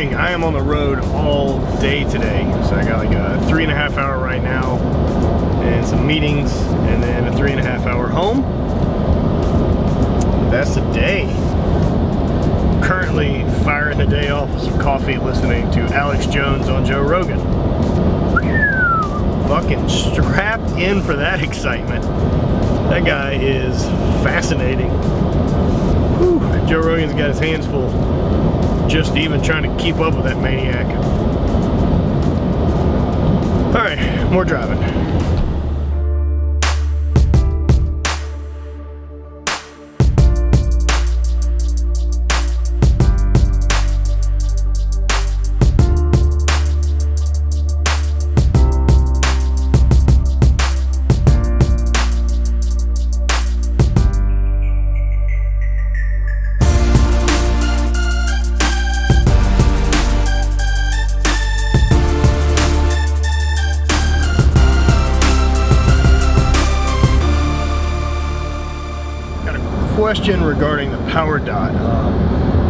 morning. I am on the road all day today. So I got like a 3.5 hour right now and some meetings and then a 3.5 hour home. That's the day. Currently firing the day off with some coffee, listening to Alex Jones on Joe Rogan. Fucking strapped in for that excitement. That guy is fascinating. Whew. Joe Rogan's got his hands full just even trying to keep up with that maniac. Alright, more driving. Question regarding the power dot.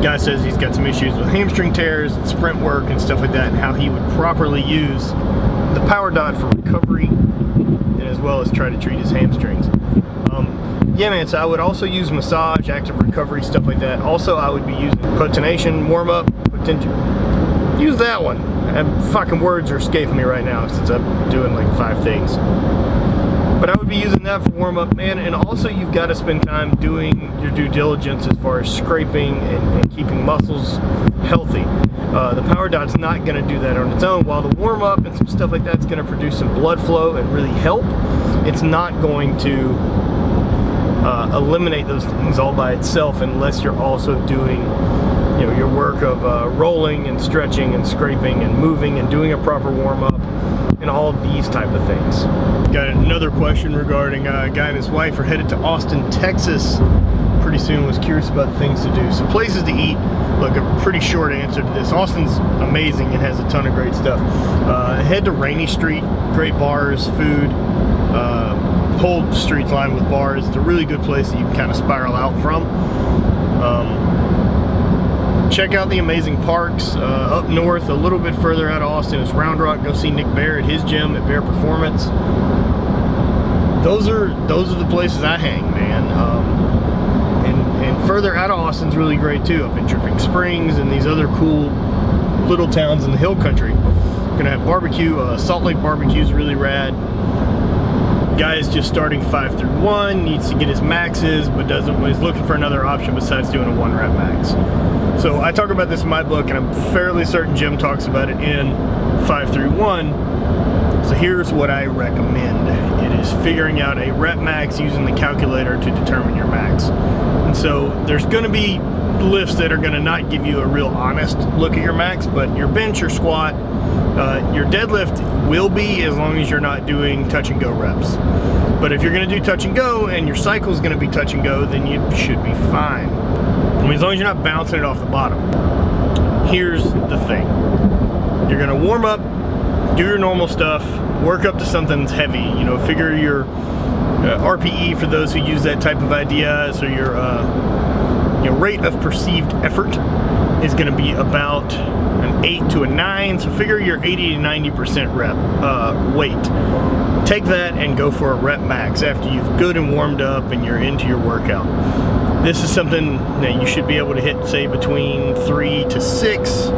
Guy says he's got some issues with hamstring tears and sprint work and stuff like that, and how he would properly use the power dot for recovery and as well as try to treat his hamstrings. Yeah, man, so I would also use massage, active recovery, stuff like that. Also, I would be using potentiation, warm up, use that one. Fucking words are escaping me right now since I'm doing like 5 things. But I would be using that for warm-up, man, and also you've got to spend time doing your due diligence as far as scraping and keeping muscles healthy. The power dot's not going to do that on its own. While the warm-up and some stuff like that's going to produce some blood flow and really help, it's not going to eliminate those things all by itself unless you're also doing, you know, your work of rolling and stretching and scraping and moving and doing a proper warm-up and all of these type of things. Got another question regarding a guy and his wife are headed to Austin, Texas pretty soon. Was curious about things to do. So places to eat. Look, a pretty short answer to this. Austin's amazing and has a ton of great stuff. Head to Rainy Street, great bars, food, whole streets lined with bars. It's a really good place that you can kind of spiral out from. Check out the amazing parks up north, a little bit further out of Austin is Round Rock. Go see Nick Bear at his gym at Bear Performance. Those are the places I hang, man. And further out of Austin's really great too, up in Dripping Springs and these other cool little towns in the hill country. Gonna have barbecue. Salt Lake Barbecue is really rad. Guy is just starting 5 through 1, needs to get his maxes, but is looking for another option besides doing a 1 rep max. So I talk about this in my book, and I'm fairly certain Jim talks about it in 5 through 1. So here's what I recommend. It is figuring out a rep max using the calculator to determine your max. And so there's going to be lifts that are going to not give you a real honest look at your max, but your bench, your squat, your deadlift will be, as long as you're not doing touch and go reps. But if you're going to do touch and go and your cycle is going to be touch and go, then you should be fine. I mean, as long as you're not bouncing it off the bottom. Here's the thing. You're going to warm up, do your normal stuff, work up to something that's heavy. You know, figure your RPE for those who use that type of idea. So your rate of perceived effort is going to be about an 8 to a 9. So figure your 80 to 90% rep weight. Take that and go for a rep max after you've good and warmed up and you're into your workout. This is something that you should be able to hit, say, between 3 to 6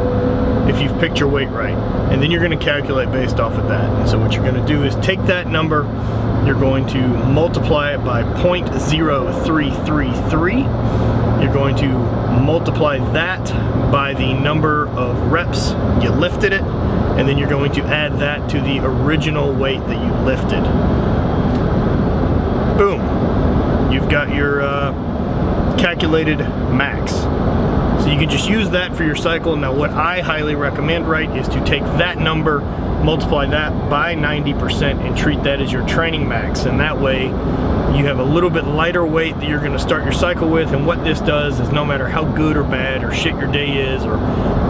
if you've picked your weight right. And then you're going to calculate based off of that. And so what you're going to do is take that number, you're going to multiply it by 0.0333. You're going to multiply that by the number of reps you lifted it, and then you're going to add that to the original weight that you lifted. Boom. You've got your calculated max. So you can just use that for your cycle. Now what I highly recommend, right, is to take that number, multiply that by 90% and treat that as your training max. And that way you have a little bit lighter weight that you're going to start your cycle with. And what this does is, no matter how good or bad or shit your day is, or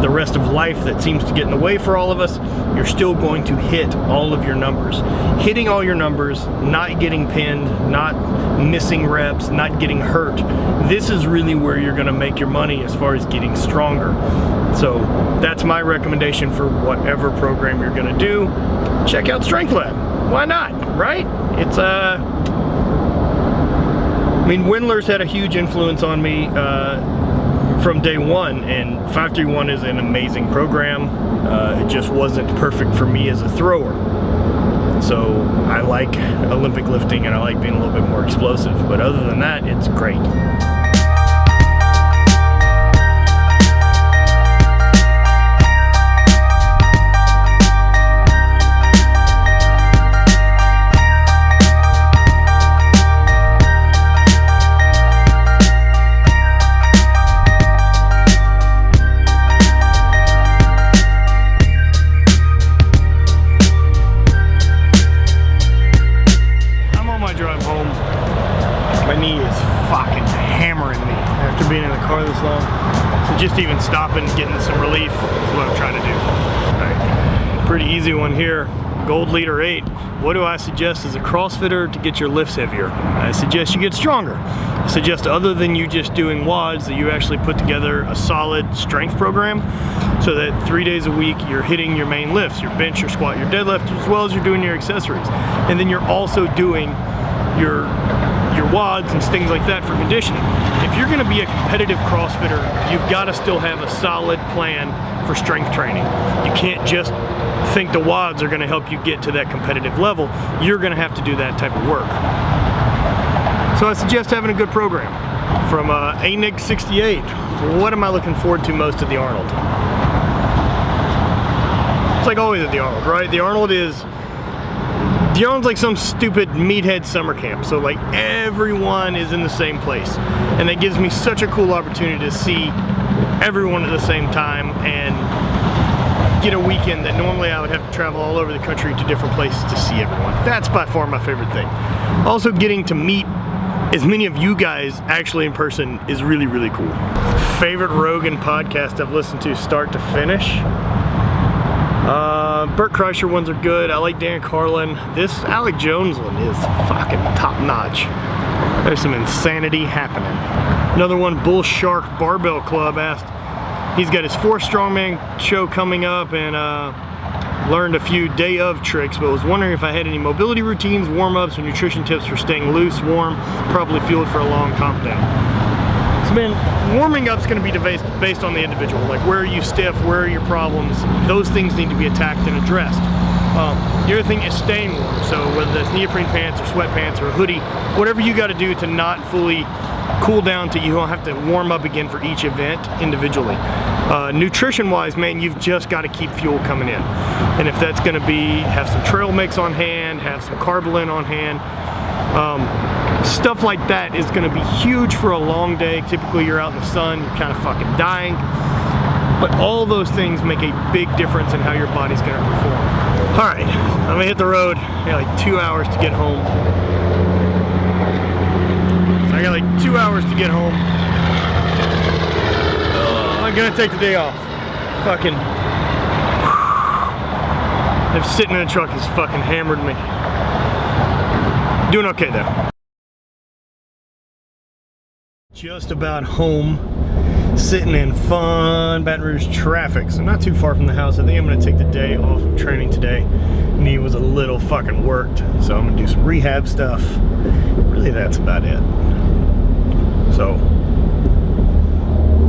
the rest of life that seems to get in the way for all of us, you're still going to hit all of your numbers. Hitting all your numbers, not getting pinned, not missing reps, not getting hurt. This is really where you're going to make your money as far as getting getting stronger. So that's my recommendation for whatever program you're gonna do. Check out Strength Lab. Why not, right? It's I mean, Wendler's had a huge influence on me from day one, and 531 is an amazing program. It just wasn't perfect for me as a thrower. So I like Olympic lifting and I like being a little bit more explosive, but other than that, it's great. Being in the car this long, so just even stopping, getting some relief is what I'm trying to do. All right. Pretty easy one here. Gold leader 8. What do I suggest as a CrossFitter to get your lifts heavier? I suggest you get stronger. I suggest, other than you just doing WODs, that you actually put together a solid strength program so that 3 days a week you're hitting your main lifts, your bench, your squat, your deadlift, as well as you're doing your accessories. And then you're also doing your WODs and things like that for conditioning. If you're gonna be a competitive CrossFitter, you've gotta still have a solid plan for strength training. You can't just think the WODs are gonna help you get to that competitive level. You're gonna have to do that type of work. So I suggest having a good program. From ANIG 68, what am I looking forward to most at the Arnold? It's like always at the Arnold, right? The Arnold's like some stupid meathead summer camp, so like everyone is in the same place, and that gives me such a cool opportunity to see everyone at the same time and get a weekend that normally I would have to travel all over the country to different places to see everyone. That's by far my favorite thing. Also, getting to meet as many of you guys actually in person is really, really cool. Favorite Rogan podcast I've listened to start to finish? Bert Kreischer ones are good. I like Dan Carlin. This Alec Jones one is fucking top notch. There's some insanity happening. Another one, Bull Shark Barbell Club asked, he's got his 4th Strongman show coming up, and learned a few day of tricks, but was wondering if I had any mobility routines, warm-ups, or nutrition tips for staying loose, warm, properly fueled for a long comp day. So man, warming up's gonna be based on the individual. Like, where are you stiff, where are your problems? Those things need to be attacked and addressed. The other thing is staying warm. So whether that's neoprene pants or sweatpants or a hoodie, whatever you gotta do to not fully cool down till you don't have to warm up again for each event individually. Nutrition wise, man, you've just got to keep fuel coming in. And if that's going to be, have some trail mix on hand, have some Carbolin on hand, stuff like that is going to be huge for a long day. Typically you're out in the sun, you're kind of fucking dying. But all those things make a big difference in how your body's going to perform. All right, I'm going to hit the road. I got like 2 hours to get home. I got like 2 hours to get home. I'm gonna take the day off. Fucking. Sitting in the truck has fucking hammered me. Doing okay though. Just about home. Sitting in fun Baton Rouge traffic. So not too far from the house. I think I'm gonna take the day off of training today. Knee was a little fucking worked. So I'm gonna do some rehab stuff. Really, that's about it. So,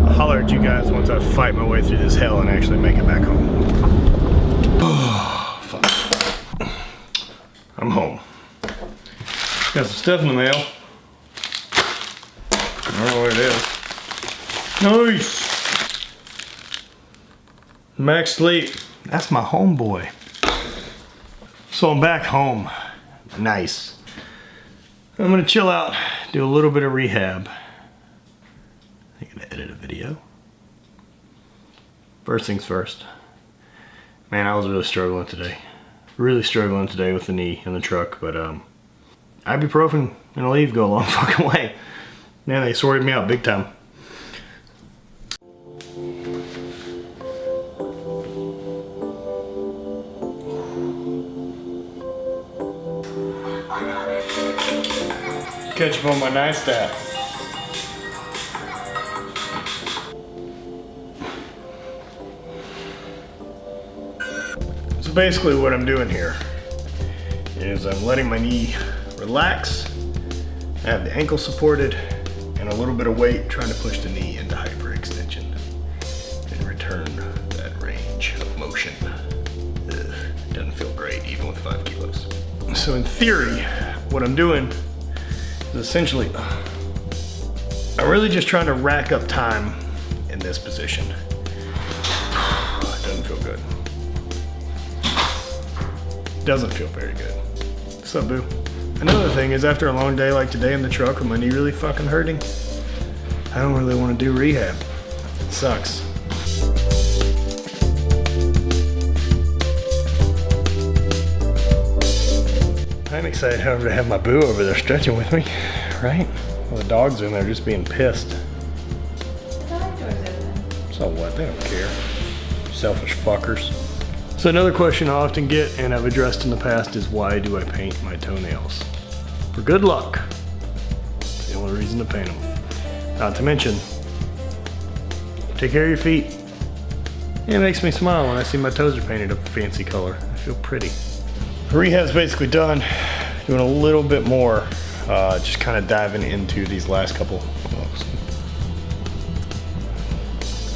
I'll holler at you guys once I fight my way through this hell and actually make it back home. Oh, fuck. I'm home. Got some stuff in the mail. I don't know what it is. Nice! Max Sleep. That's my homeboy. So I'm back home. Nice. I'm gonna chill out, do a little bit of rehab. I'm gonna edit a video. First things first. Man, I was really struggling today. Really struggling today with the knee in the truck, but ibuprofen and Aleve go a long fucking way. Man, they sorted me out big time. Catch up on my night stat. So basically what I'm doing here is I'm letting my knee relax. I have the ankle supported and a little bit of weight trying to push the knee into hyperextension and return that range of motion. Ugh, doesn't feel great even with 5 kilos. So in theory, what I'm doing is essentially, I'm really just trying to rack up time in this position. It doesn't feel good. Doesn't feel very good. What's up, boo? Another thing is, after a long day like today in the truck with my knee really fucking hurting, I don't really want to do rehab. It sucks. I'm excited, however, to have my boo over there stretching with me, right? Well, the dogs are in there just being pissed. The dog door's open. So what? They don't care. Selfish fuckers. So another question I often get, and I've addressed in the past, is why do I paint my toenails? For good luck. It's the only reason to paint them. Not to mention, take care of your feet. It makes me smile when I see my toes are painted up a fancy color. I feel pretty. Rehab's basically done. Doing a little bit more, just kind of diving into these last couple.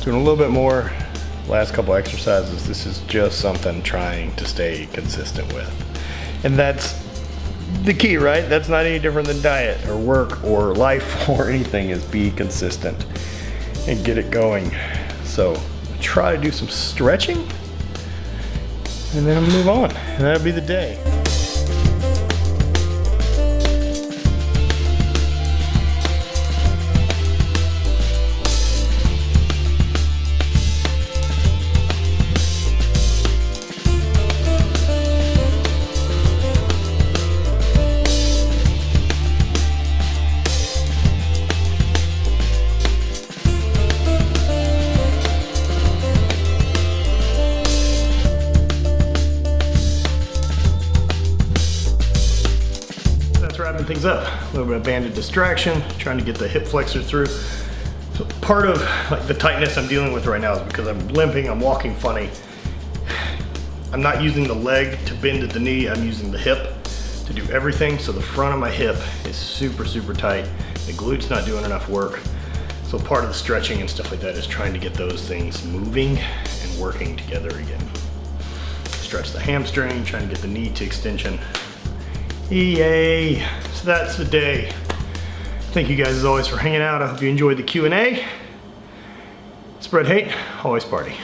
Doing a little bit more. Last couple exercises. This is just something trying to stay consistent with. And that's the key, right? That's not any different than diet or work or life or anything, is be consistent and get it going. So try to do some stretching and then I'll move on. And that'll be the day. Wrapping things up, a little bit of banded distraction, trying to get the hip flexor through. So part of like the tightness I'm dealing with right now is because I'm limping, I'm walking funny. I'm not using the leg to bend at the knee, I'm using the hip to do everything. So the front of my hip is super, super tight. The glute's not doing enough work. So part of the stretching and stuff like that is trying to get those things moving and working together again. Stretch the hamstring, trying to get the knee to extension. Yay! So that's the day. Thank you guys as always for hanging out. I hope you enjoyed the Q&A. Spread hate, always party.